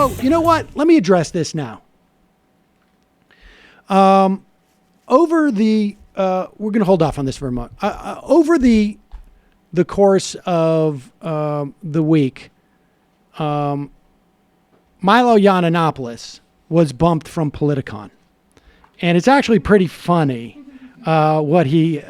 Oh, you know what? Let me address this now. Over the we're going to hold off on this for a moment. Over the course of the week, Milo Yiannopoulos was bumped from Politicon, and it's actually pretty funny what he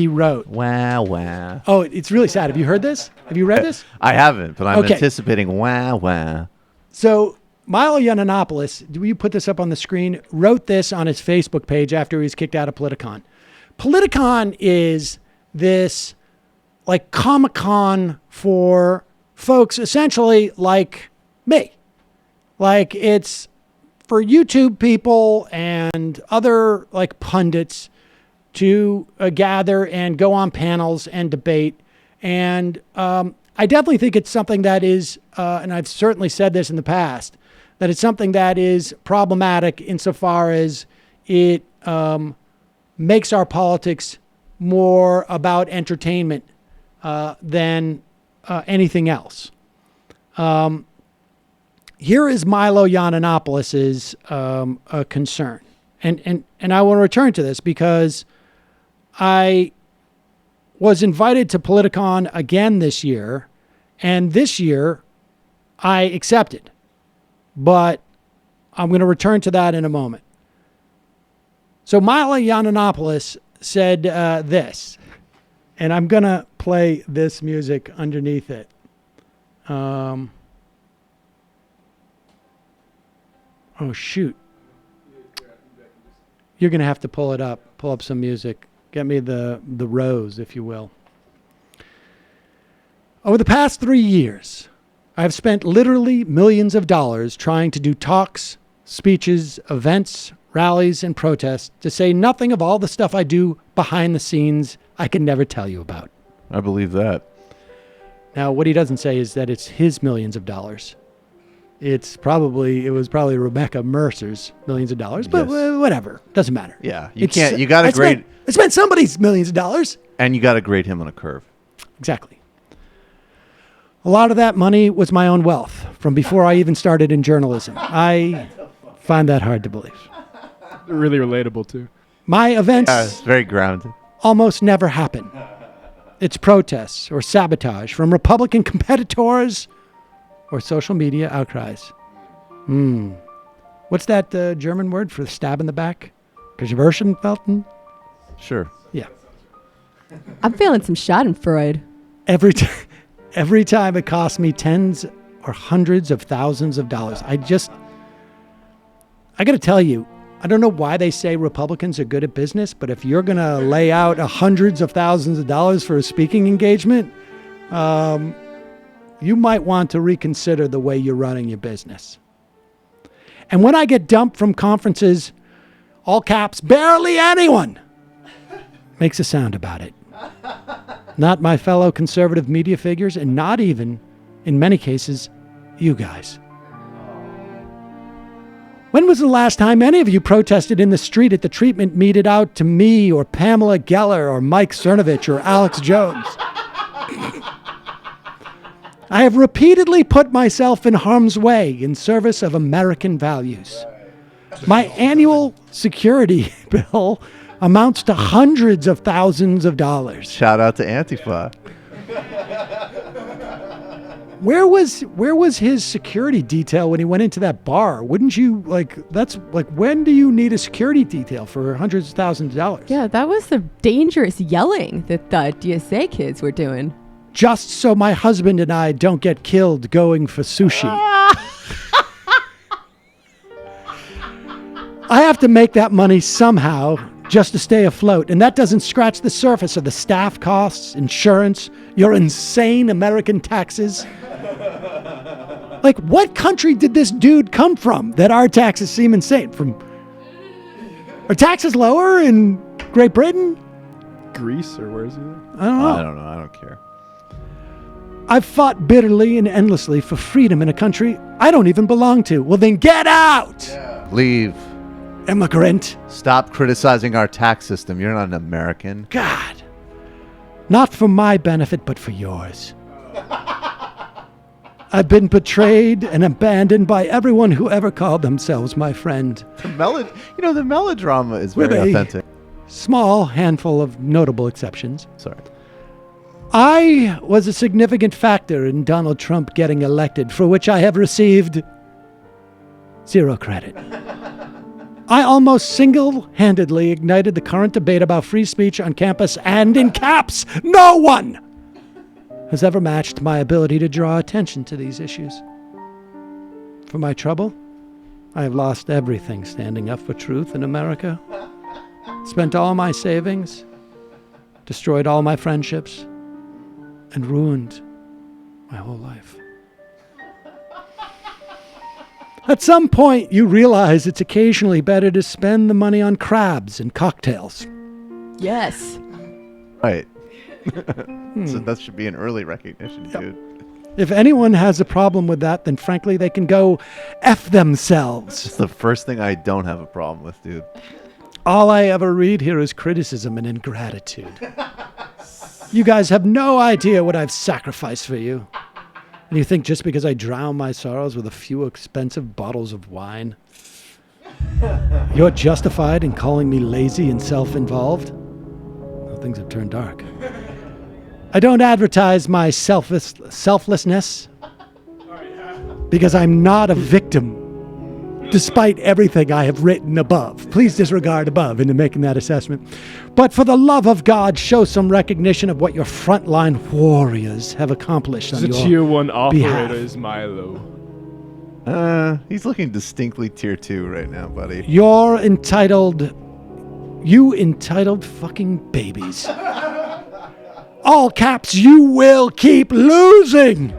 wrote. Wow. Oh, it's really sad. Have you heard this? Have you read this? I haven't, but I'm Okay. anticipating wow. So Milo Yiannopoulos, do you put this up on the screen? Wrote this on his Facebook page after he was kicked out of Politicon. Politicon is this like Comic-Con for folks essentially like me. Like it's for YouTube people and other like pundits to gather and go on panels and debate. And I definitely think it's something that is, and I've certainly said this in the past, that it's something that is problematic insofar as it makes our politics more about entertainment than anything else. Here is Milo Yiannopoulos' concern. And I want to return to this because I was invited to Politicon again this year, and this year I accepted. But I'm going to return to that in a moment. So Milo Yiannopoulos said this, and I'm going to play this music underneath it. Oh, shoot. You're going to have to pull it up, pull up some music. Get me the rose, if you will. Over the past 3 years, I've spent literally millions of dollars trying to do talks, speeches, events, rallies, and protests, to say nothing of all the stuff I do behind the scenes I can never tell you about. I believe that. Now, what he doesn't say is that it's his millions of dollars. It was probably Rebecca Mercer's millions of dollars, but Yes. whatever. Doesn't matter. Yeah, you got to grade. I spent somebody's millions of dollars. And you got to grade him on a curve. Exactly. A lot of that money was my own wealth from before I even started in journalism. I find that hard to believe. Really relatable, too. My events It's very grounded. almost never happen. It's protests or sabotage from Republican competitors or social media outcries. What's that German word for stab in the back? Gewürzenfelten? Sure. Yeah. I'm feeling some Schadenfreude. Every time it costs me tens or hundreds of thousands of dollars. I got to tell you, I don't know why they say Republicans are good at business, but if you're going to lay out hundreds of thousands of dollars for a speaking engagement, you might want to reconsider the way you're running your business. And when I get dumped from conferences, all caps, barely anyone makes a sound about it. Not my fellow conservative media figures, and not even, in many cases, you guys. When was the last time any of you protested in the street at the treatment meted out to me or Pamela Geller or Mike Cernovich or Alex Jones? I have repeatedly put myself in harm's way in service of American values. My annual security bill amounts to hundreds of thousands of dollars. Shout out to Antifa. Where was his security detail when he went into that bar? Wouldn't you when do you need a security detail for hundreds of thousands of dollars? Yeah, that was the dangerous yelling that the DSA kids were doing. Just so my husband and I don't get killed going for sushi. I have to make that money somehow just to stay afloat. And that doesn't scratch the surface of the staff costs, insurance, your insane American taxes. Like, what country did this dude come from that our taxes seem insane? Are taxes lower in Great Britain? Greece, or where is he? I don't know. I don't know. I don't care. I've fought bitterly and endlessly for freedom in a country I don't even belong to. Well, then get out! Leave. Immigrant. Stop criticizing our tax system. You're not an American. God. Not for my benefit, but for yours. I've been betrayed and abandoned by everyone who ever called themselves my friend. The melodrama is With very a authentic. small handful of notable exceptions. Sorry. I was a significant factor in Donald Trump getting elected, for which I have received 0 credit. I almost single-handedly ignited the current debate about free speech on campus, and in caps, no one has ever matched my ability to draw attention to these issues. For my trouble, I have lost everything standing up for truth in America, spent all my savings, destroyed all my friendships, and ruined my whole life. At some point, you realize it's occasionally better to spend the money on crabs and cocktails. Yes. Right. So that should be an early recognition, dude. If anyone has a problem with that, then frankly, they can go F themselves. It's the first thing I don't have a problem with, dude. All I ever read here is criticism and ingratitude. You guys have no idea what I've sacrificed for you. And you think just because I drown my sorrows with a few expensive bottles of wine, you're justified in calling me lazy and self-involved? Well, things have turned dark. I don't advertise my selflessness because I'm not a victim, despite everything I have written above. Please disregard above into making that assessment. But for the love of God, show some recognition of what your frontline warriors have accomplished on The your tier 1 behalf. operator is Milo. He's looking distinctly tier 2 right now, buddy. You entitled fucking babies. All caps, you will keep losing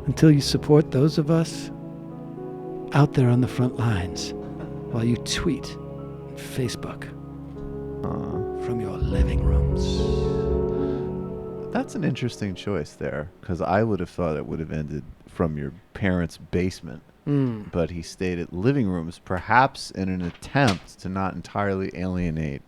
until you support those of us out there on the front lines while you tweet and Facebook from your living rooms. That's an interesting choice there, because I would have thought it would have ended from your parents' basement. But he stayed at living rooms, perhaps in an attempt to not entirely alienate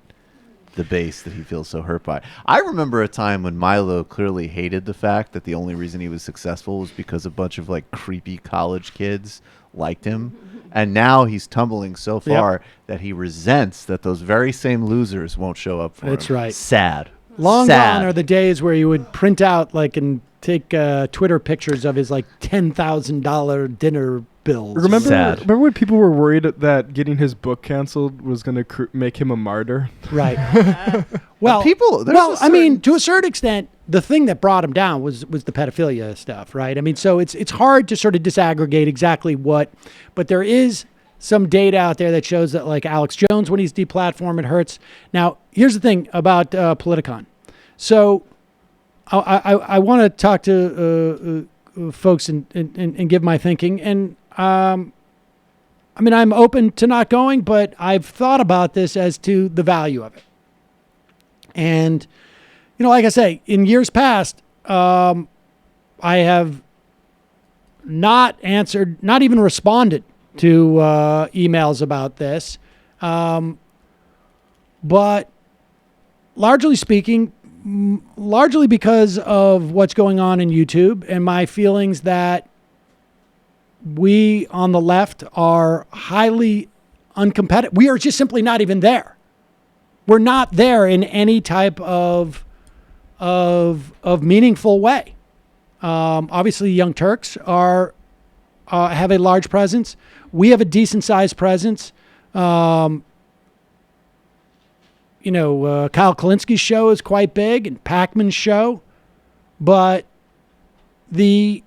the base that he feels so hurt by. I remember a time when Milo clearly hated the fact that the only reason he was successful was because a bunch of like creepy college kids liked him. And now he's tumbling so far that he resents that those very same losers won't show up for him. That's right. Sad. Long Sad. gone are the days where you would print out like and take Twitter pictures of his like $10,000 dinner bills. Remember when people were worried that getting his book canceled was going to make him a martyr? Right. Well, I mean, to a certain extent, the thing that brought him down was the pedophilia stuff, right? I mean, so it's hard to sort of disaggregate exactly what, but there is some data out there that shows that like Alex Jones, when he's deplatformed, it hurts. Now, here's the thing about Politicon. So I want to talk to folks and give my thinking. And I mean, I'm open to not going, but I've thought about this as to the value of it. And, you know, like I say, in years past, I have not answered, not even responded to emails about this. But largely speaking, largely because of what's going on in YouTube and my feelings that we on the left are highly uncompetitive. We are just simply not even there. We're not there in any type of meaningful way. Obviously, Young Turks have a large presence. We have a decent sized presence. Kyle Kalinski's show is quite big, and Pacman's show, but this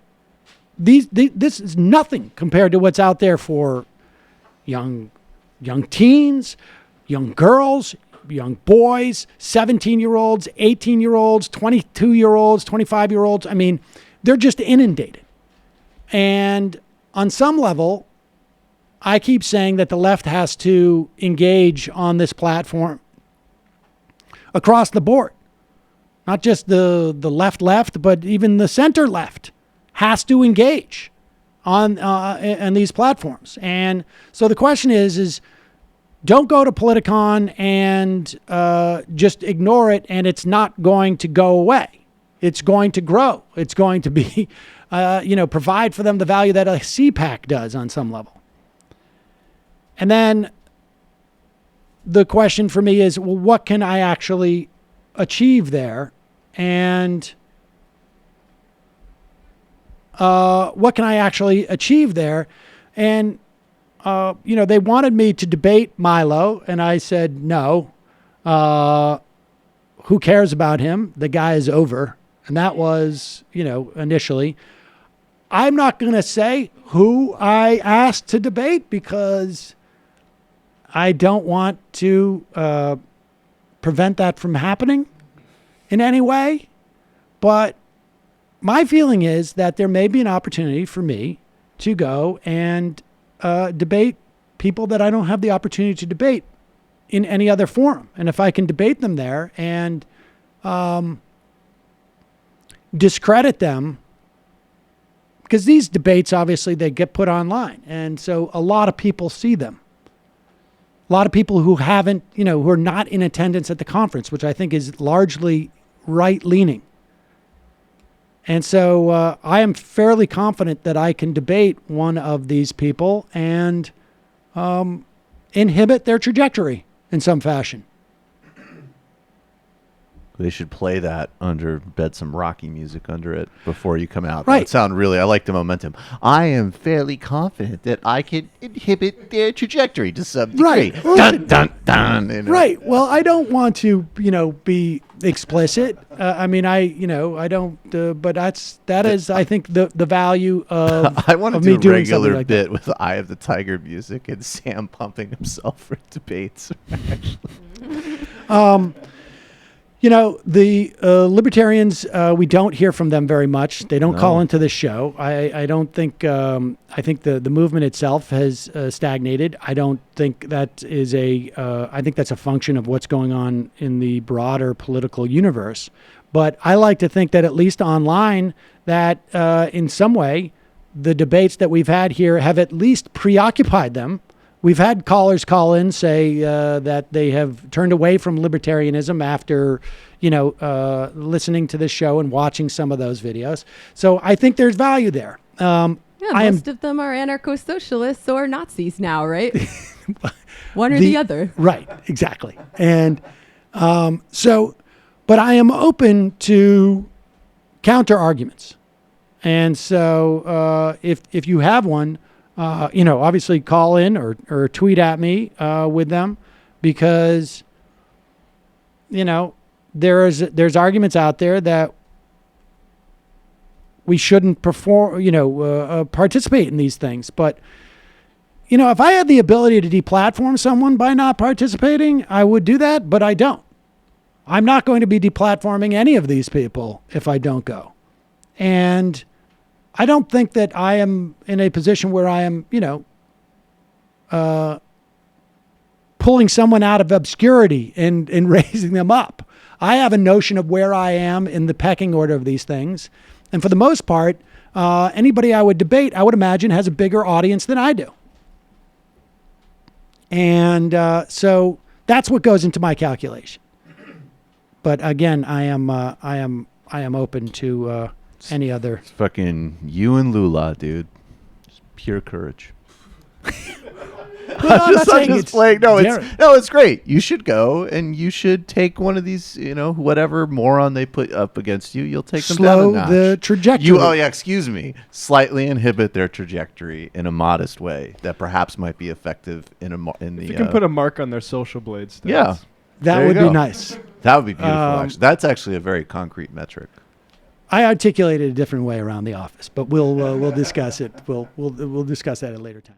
is nothing compared to what's out there for young teens, young girls, young boys, 17-year-olds, 18-year-olds, 22-year-olds, 25-year-olds. I mean, they're just inundated. And on some level, I keep saying that the left has to engage on this platform across the board. Not just the left, but even the center left has to engage on these platforms. And so the question is don't go to Politicon and just ignore it, and it's not going to go away. it's going to grow. It's going to be, provide for them the value that a CPAC does on some level. And then the question for me is, well, what can I actually achieve there? And what can I actually achieve there? And, they wanted me to debate Milo, and I said, no. Who cares about him? The guy is over. And that was, initially. I'm not going to say who I asked to debate because I don't want to prevent that from happening in any way. But my feeling is that there may be an opportunity for me to go and debate people that I don't have the opportunity to debate in any other forum. And if I can debate them there and discredit them, because these debates, obviously, they get put online. And so a lot of people see them. A lot of people who haven't, who are not in attendance at the conference, which I think is largely right-leaning. And so I am fairly confident that I can debate one of these people and inhibit their trajectory in some fashion. They should play that bed some Rocky music under it before you come out. Right. That sound really, I like the momentum. I am fairly confident that I can inhibit their trajectory to some degree. Right. Dun, dun, dun. Right. Well, I don't want to, be explicit. I don't, but that is, I think, the value of I want to of do me a doing regular something like bit that. with the Eye of the Tiger music and Sam pumping himself for debates. The libertarians, we don't hear from them very much. They don't call into the show. I don't think, I think the movement itself has stagnated. I don't think that is I think that's a function of what's going on in the broader political universe. But I like to think that at least online, that in some way, the debates that we've had here have at least preoccupied them. We've had callers call in, say that they have turned away from libertarianism after, listening to this show and watching some of those videos. So I think there's value there. Most of them are anarcho-socialists or Nazis now, right? One or the other. Right, exactly. And but I am open to counter arguments. And so if you have one, obviously call in or tweet at me with them, because, there's arguments out there that we shouldn't participate in these things. But, if I had the ability to deplatform someone by not participating, I would do that, but I don't. I'm not going to be deplatforming any of these people if I don't go. And I don't think that I am in a position where I am, pulling someone out of obscurity and raising them up. I have a notion of where I am in the pecking order of these things. And for the most part, anybody I would debate, I would imagine, has a bigger audience than I do. And so that's what goes into my calculation. But again, I am open to any other. It's fucking you and Lula, dude. Just pure courage. I'm not saying just it's playing. daring. It's great. You should go and you should take one of these, whatever moron they put up against you. You'll take them down a notch. Slow the trajectory. Excuse me. Slightly inhibit their trajectory in a modest way that perhaps might be effective in the. If you can put a mark on their social blades. Yeah, that there you would be go. nice. That would be beautiful. Actually, that's actually a very concrete metric. I articulated a different way around the office, but we'll discuss it. We'll discuss that at a later time.